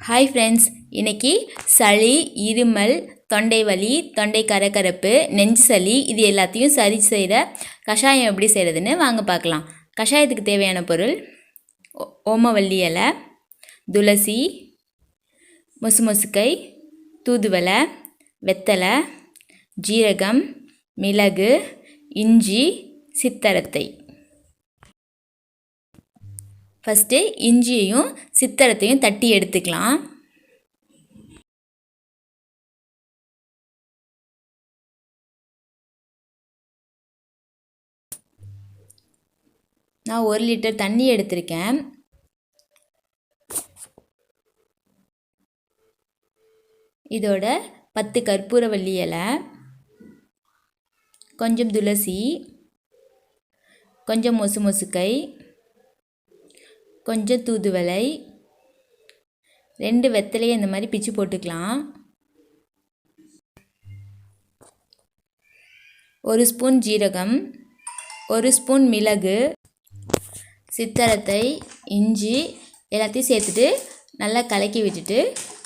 Hi friends, இன்றைக்கி சளி, இருமல், தொண்டை வலி, தொண்டை கரகரப்பு, நெஞ்சு சளி இது எல்லாத்தையும் சரி செய்கிற கஷாயம் எப்படி செய்கிறதுன்னு வாங்க பார்க்கலாம். கஷாயத்துக்கு தேவையான பொருள்: ஓமவல்லி இலை, துளசி, முசுமுசுக்கை, தூதுவளை, வெத்தலை, ஜீரகம், மிளகு, இஞ்சி, சித்தரத்தை. ஃபஸ்ட்டு இஞ்சியையும் சித்தரத்தையும் தட்டி எடுத்துக்கலாம். நான் 1 லிட்டர் தண்ணி எடுத்திருக்கேன். இதோட 10 கற்பூரவல்லி இலை, கொஞ்சம் துளசி, கொஞ்சம் முசுமுசுக்கை, கொஞ்சம் தூதுவளை, 2 வெத்தலையை இந்த மாதிரி பிச்சு போட்டுக்கலாம். 1 ஸ்பூன் ஜீரகம், 1 ஸ்பூன் மிளகு, சித்தரத்தை, இஞ்சி எல்லாத்தையும் சேர்த்துட்டு நல்லா கலக்கி விட்டுட்டு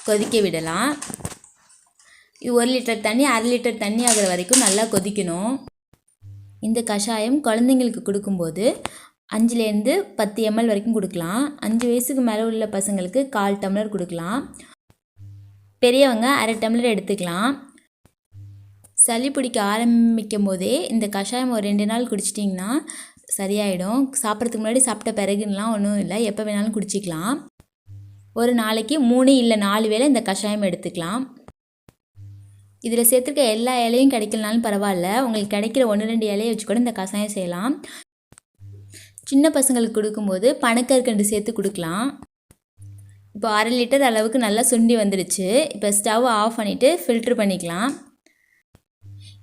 கொதிக்க விடலாம். இது 1 லிட்டர் தண்ணி 1/2 லிட்டர் தண்ணி ஆகிற வரைக்கும் நல்லா கொதிக்கணும். இந்த கஷாயம் குழந்தைங்களுக்கு கொடுக்கும்போது 5லேருந்து 10 ml வரைக்கும் கொடுக்கலாம். 5 வயசுக்கு மேலே உள்ள பசங்களுக்கு 1/4 டம்ளர் கொடுக்கலாம். பெரியவங்க 1/2 டம்ளர் எடுத்துக்கலாம். சளி பிடிக்க ஆரம்பிக்கும் போதே இந்த கஷாயம் ஒரு 2 நாள் குடிச்சிட்டிங்கன்னா சரியாயிடும். சாப்பிட்றதுக்கு முன்னாடி சாப்பிட்ட பிறகுலாம் ஒன்றும் இல்லை, எப்போ வேணாலும் குடிச்சிக்கலாம். ஒரு நாளைக்கு 3 இல்லை 4 வேளை இந்த கஷாயம் எடுத்துக்கலாம். இதில் சேர்த்துருக்க எல்லா இலையும் கிடைக்கலனாலும் பரவாயில்ல, உங்களுக்கு கிடைக்கிற 1-2 இலையை வச்சு கூட இந்த கஷாயம் செய்யலாம். சின்ன பசங்களுக்கு கொடுக்கும்போது பனக்கற்கண்டு சேர்த்து கொடுக்கலாம். இப்போ 1/2 லிட்டர் அளவுக்கு நல்லா சுண்டி வந்துடுச்சு. இப்போ ஸ்டவ் ஆஃப் பண்ணிவிட்டு ஃபில்ட்ரு பண்ணிக்கலாம்.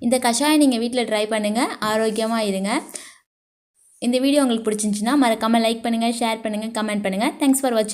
இந்த கஷாயம் நீங்கள் வீட்டில் ட்ரை பண்ணுங்கள், ஆரோக்கியமாக இருங்க. இந்த வீடியோ உங்களுக்கு பிடிச்சிருந்துச்சின்னா மறக்காமல் லைக் பண்ணுங்கள், ஷேர் பண்ணுங்கள், கமெண்ட் பண்ணுங்கள். தேங்க்ஸ் ஃபார் வாட்சிங்.